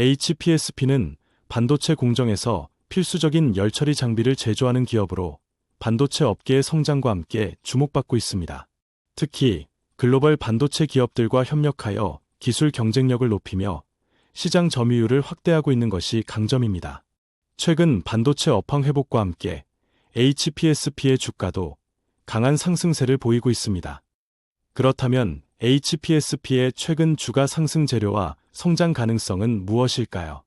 HPSP는 반도체 공정에서 필수적인 열처리 장비를 제조하는 기업으로 반도체 업계의 성장과 함께 주목받고 있습니다. 특히 글로벌 반도체 기업들과 협력하여 기술 경쟁력을 높이며 시장 점유율을 확대하고 있는 것이 강점입니다. 최근 반도체 업황 회복과 함께 HPSP의 주가도 강한 상승세를 보이고 있습니다. 그렇다면 HPSP의 최근 주가 상승 재료와 성장 가능성은 무엇일까요?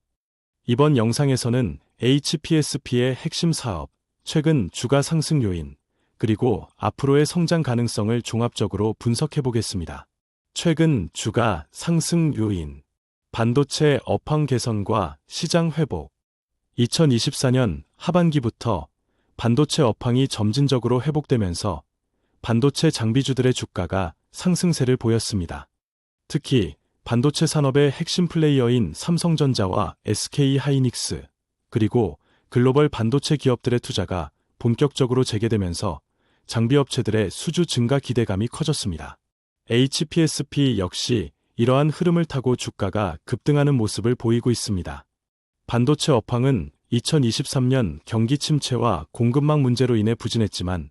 이번 영상에서는 HPSP의 핵심 사업, 최근 주가 상승 요인, 그리고 앞으로의 성장 가능성을 종합적으로 분석해 보겠습니다. 최근 주가 상승 요인, 반도체 업황 개선과 시장 회복. 2024년 하반기부터 반도체 업황이 점진적으로 회복되면서 반도체 장비주들의 주가가 상승세를 보였습니다. 특히 반도체 산업의 핵심 플레이어인 삼성전자와 SK하이닉스, 그리고 글로벌 반도체 기업들의 투자가 본격적으로 재개되면서 장비업체들의 수주 증가 기대감이 커졌습니다. HPSP 역시 이러한 흐름을 타고 주가가 급등하는 모습을 보이고 있습니다. 반도체 업황은 2023년 경기 침체와 공급망 문제로 인해 부진했지만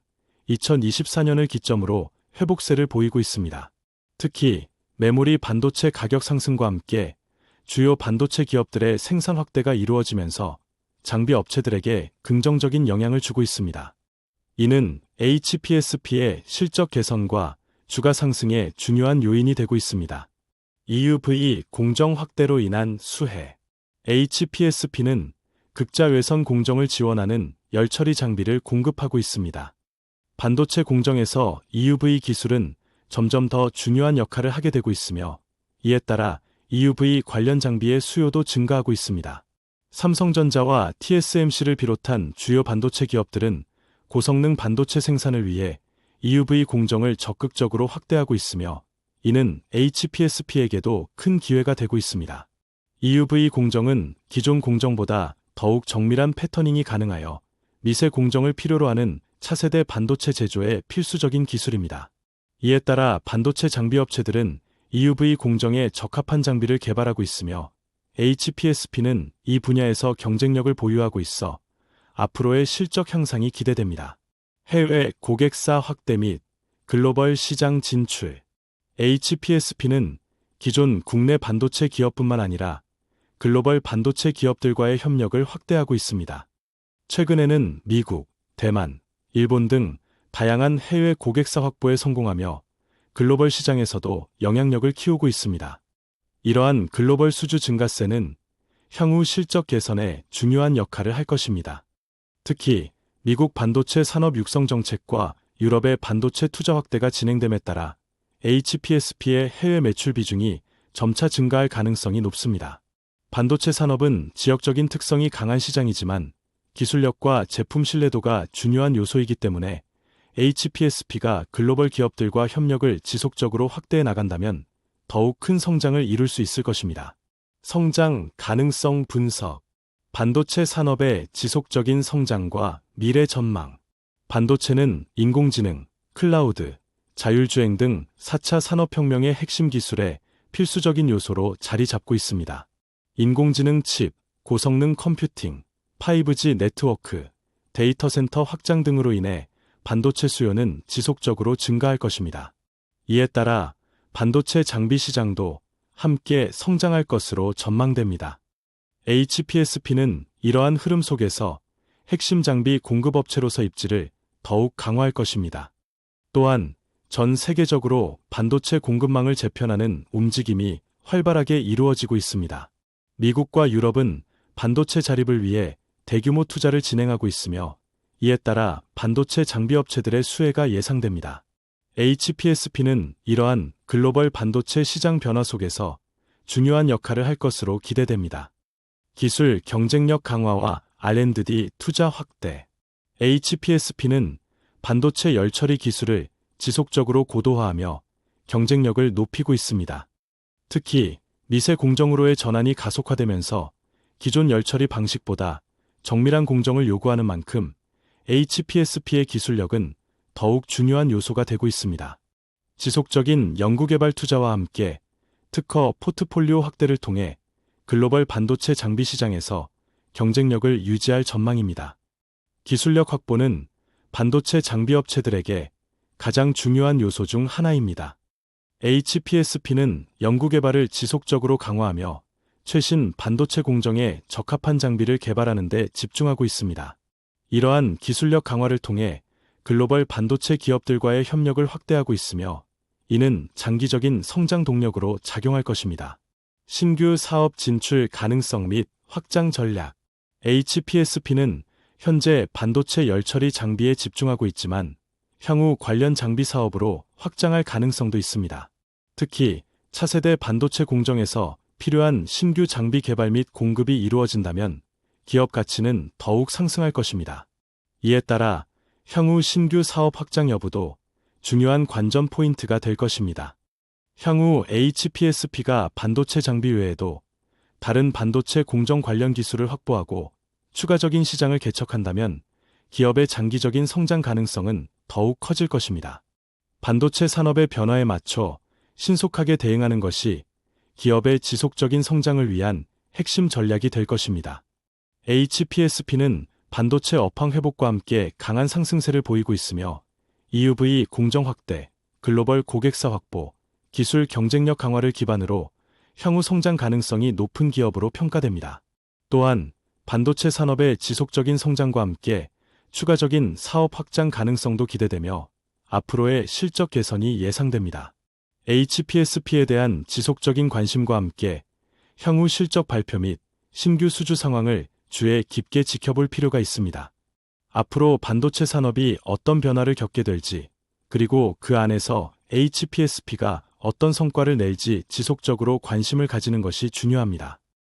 2024년을 기점으로 회복세를 보이고 있습니다. 특히 메모리 반도체 가격 상승과 함께 주요 반도체 기업들의 생산 확대가 이루어지면서 장비 업체들에게 긍정적인 영향을 주고 있습니다. 이는 HPSP의 실적 개선과 주가 상승의 중요한 요인이 되고 있습니다. EUV 공정 확대로 인한 수혜. HPSP는 극자 외선 공정을 지원하는 열처리 장비를 공급하고 있습니다. 반도체 공정에서 EUV 기술은 점점 더 중요한 역할을 하게 되고 있으며 이에 따라 EUV 관련 장비의 수요도 증가하고 있습니다. 삼성전자와 TSMC를 비롯한 주요 반도체 기업들은 고성능 반도체 생산을 위해 EUV 공정을 적극적으로 확대하고 있으며 이는 HPSP에게도 큰 기회가 되고 있습니다. EUV 공정은 기존 공정보다 더욱 정밀한 패터닝이 가능하여 미세 공정을 필요로 하는 차세대 반도체 제조의 필수적인 기술입니다. 이에 따라 반도체 장비 업체들은 EUV 공정에 적합한 장비를 개발하고 있으며 HPSP는 이 분야에서 경쟁력을 보유하고 있어 앞으로의 실적 향상이 기대됩니다. 해외 고객사 확대 및 글로벌 시장 진출. HPSP는 기존 국내 반도체 기업뿐만 아니라 글로벌 반도체 기업들과의 협력을 확대하고 있습니다. 최근에는 미국, 대만, 일본 등 다양한 해외 고객사 확보에 성공하며 글로벌 시장에서도 영향력을 키우고 있습니다. 이러한 글로벌 수주 증가세는 향후 실적 개선에 중요한 역할을 할 것입니다. 특히 미국 반도체 산업 육성 정책과 유럽의 반도체 투자 확대가 진행됨에 따라 HPSP의 해외 매출 비중이 점차 증가할 가능성이 높습니다. 반도체 산업은 지역적인 특성이 강한 시장이지만 기술력과 제품 신뢰도가 중요한 요소이기 때문에 HPSP가 글로벌 기업들과 협력을 지속적으로 확대해 나간다면 더욱 큰 성장을 이룰 수 있을 것입니다. 성장 가능성 분석. 반도체 산업의 지속적인 성장과 미래 전망. 반도체는 인공지능, 클라우드, 자율주행 등 4차 산업혁명의 핵심 기술의 필수적인 요소로 자리 잡고 있습니다. 인공지능 칩, 고성능 컴퓨팅, 5G 네트워크, 데이터 센터 확장 등으로 인해 반도체 수요는 지속적으로 증가할 것입니다. 이에 따라 반도체 장비 시장도 함께 성장할 것으로 전망됩니다. HPSP는 이러한 흐름 속에서 핵심 장비 공급업체로서 입지를 더욱 강화할 것입니다. 또한 전 세계적으로 반도체 공급망을 재편하는 움직임이 활발하게 이루어지고 있습니다. 미국과 유럽은 반도체 자립을 위해 대규모 투자를 진행하고 있으며 이에 따라 반도체 장비업체들의 수혜가 예상됩니다. HPSP는 이러한 글로벌 반도체 시장 변화 속에서 중요한 역할을 할 것으로 기대됩니다. 기술 경쟁력 강화와 R&D 투자 확대. HPSP는 반도체 열처리 기술을 지속적으로 고도화하며 경쟁력을 높이고 있습니다. 특히 미세 공정으로의 전환이 가속화되면서 기존 열처리 방식보다 정밀한 공정을 요구하는 만큼 HPSP의 기술력은 더욱 중요한 요소가 되고 있습니다. 지속적인 연구개발 투자와 함께 특허 포트폴리오 확대를 통해 글로벌 반도체 장비 시장에서 경쟁력을 유지할 전망입니다. 기술력 확보는 반도체 장비 업체들에게 가장 중요한 요소 중 하나입니다. HPSP는 연구개발을 지속적으로 강화하며 최신 반도체 공정에 적합한 장비를 개발하는 데 집중하고 있습니다. 이러한 기술력 강화를 통해 글로벌 반도체 기업들과의 협력을 확대하고 있으며 이는 장기적인 성장 동력으로 작용할 것입니다. 신규 사업 진출 가능성 및 확장 전략. HPSP는 현재 반도체 열처리 장비에 집중하고 있지만 향후 관련 장비 사업으로 확장할 가능성도 있습니다. 특히 차세대 반도체 공정에서 필요한 신규 장비 개발 및 공급이 이루어진다면 기업 가치는 더욱 상승할 것입니다. 이에 따라 향후 신규 사업 확장 여부도 중요한 관전 포인트가 될 것입니다. 향후 HPSP가 반도체 장비 외에도 다른 반도체 공정 관련 기술을 확보하고 추가적인 시장을 개척한다면 기업의 장기적인 성장 가능성은 더욱 커질 것입니다. 반도체 산업의 변화에 맞춰 신속하게 대응하는 것이 기업의 지속적인 성장을 위한 핵심 전략이 될 것입니다. HPSP는 반도체 업황 회복과 함께 강한 상승세를 보이고 있으며 EUV 공정 확대, 글로벌 고객사 확보, 기술 경쟁력 강화를 기반으로 향후 성장 가능성이 높은 기업으로 평가됩니다. 또한 반도체 산업의 지속적인 성장과 함께 추가적인 사업 확장 가능성도 기대되며 앞으로의 실적 개선이 예상됩니다. HPSP에 대한 지속적인 관심과 함께 향후 실적 발표 및 신규 수주 상황을 주의 깊게 지켜볼 필요가 있습니다. 앞으로 반도체 산업이 어떤 변화를 겪게 될지, 그리고 그 안에서 HPSP가 어떤 성과를 낼지 지속적으로 관심을 가지는 것이 중요합니다.